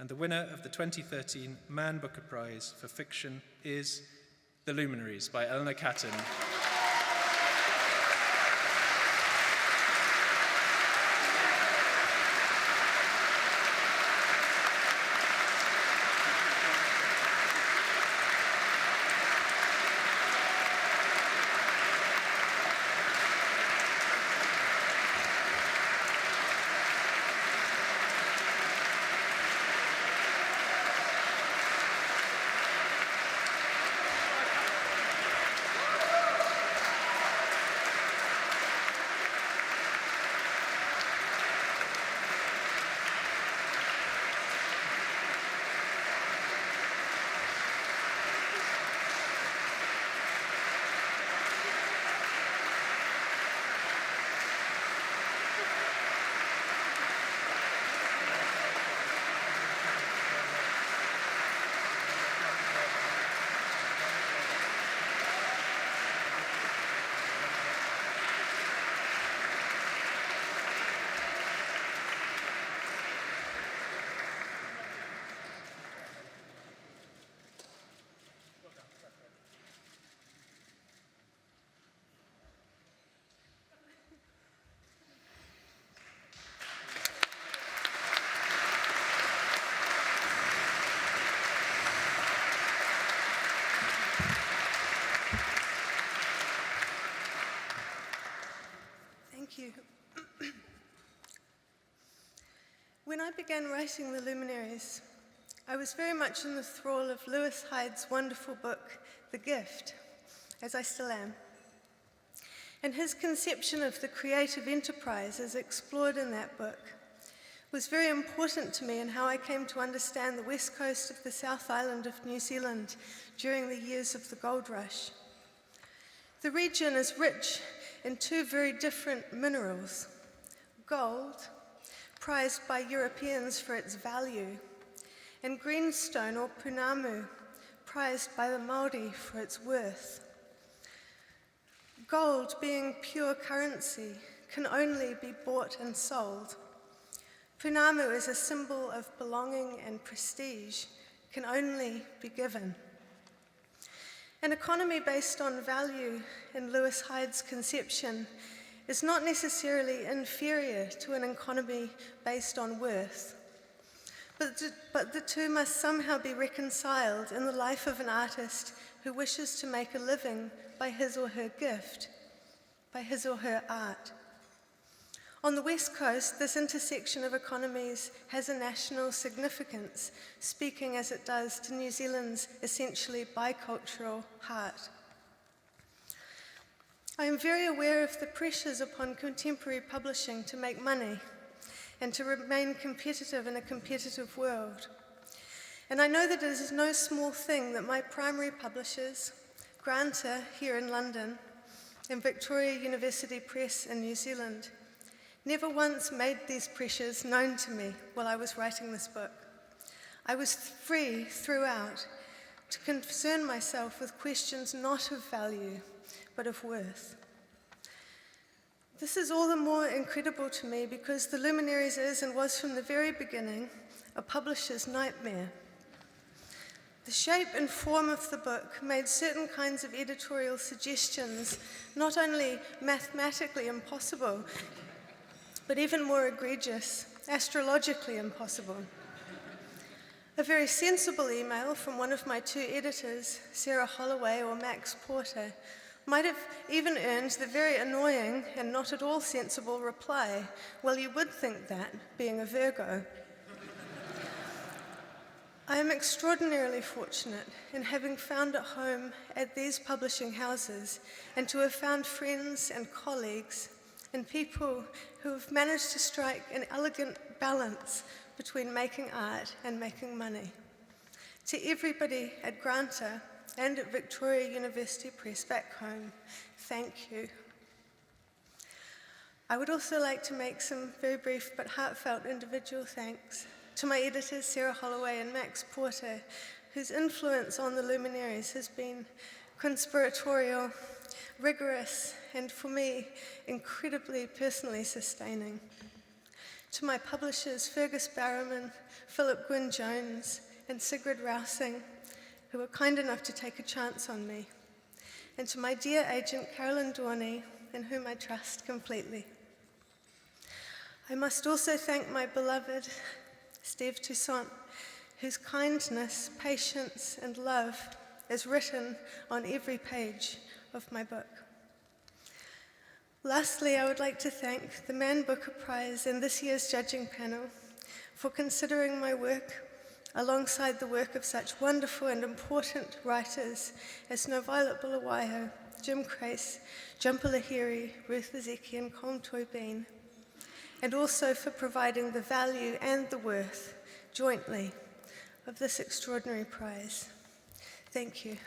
and the winner of the 2013 Man Booker Prize for Fiction is The Luminaries by Eleanor Catton. Thank you. When I began writing The Luminaries, I was very much in the thrall of Lewis Hyde's wonderful book, The Gift, as I still am. And his conception of the creative enterprise as explored in that book was very important to me in how I came to understand the west coast of the South Island of New Zealand during the years of the gold rush. The region is rich in two very different minerals: gold, prized by Europeans for its value, and greenstone or punamu, prized by the Māori for its worth. Gold, being pure currency, can only be bought and sold. Punamu is a symbol of belonging and prestige, can only be given. An economy based on value, in Lewis Hyde's conception, is not necessarily inferior to an economy based on worth, but the two must somehow be reconciled in the life of an artist who wishes to make a living by his or her gift, by his or her art. On the West Coast, this intersection of economies has a national significance, speaking as it does to New Zealand's essentially bicultural heart. I am very aware of the pressures upon contemporary publishing to make money and to remain competitive in a competitive world. And I know that it is no small thing that my primary publishers, Granta here in London and Victoria University Press in New Zealand, never once made these pressures known to me while I was writing this book. I was free throughout to concern myself with questions not of value, but of worth. This is all the more incredible to me because The Luminaries is and was from the very beginning a publisher's nightmare. The shape and form of the book made certain kinds of editorial suggestions not only mathematically impossible, but even more egregious, astrologically impossible. A very sensible email from one of my two editors, Sarah Holloway or Max Porter, might have even earned the very annoying and not at all sensible reply, "Well, you would think that, being a Virgo." I am extraordinarily fortunate in having found a home at these publishing houses and to have found friends and colleagues and people who have managed to strike an elegant balance between making art and making money. To everybody at Granta and at Victoria University Press back home, thank you. I would also like to make some very brief but heartfelt individual thanks to my editors, Sarah Holloway and Max Porter, whose influence on The Luminaries has been conspiratorial, rigorous, and for me, incredibly personally sustaining. To my publishers, Fergus Barrowman, Philip Gwyn-Jones, and Sigrid Rousing, who were kind enough to take a chance on me, and to my dear agent Carolyn Dorney, in whom I trust completely. I must also thank my beloved Steve Toussaint, whose kindness, patience, and love is written on every page of my book. Lastly, I would like to thank the Man Booker Prize and this year's judging panel for considering my work alongside the work of such wonderful and important writers as Novailet Bulawayo, Jim Crace, Jhumpa Lahiri, Ruth Ezeki, and Colm Toy-Bean, and also for providing the value and the worth, jointly, of this extraordinary prize. Thank you.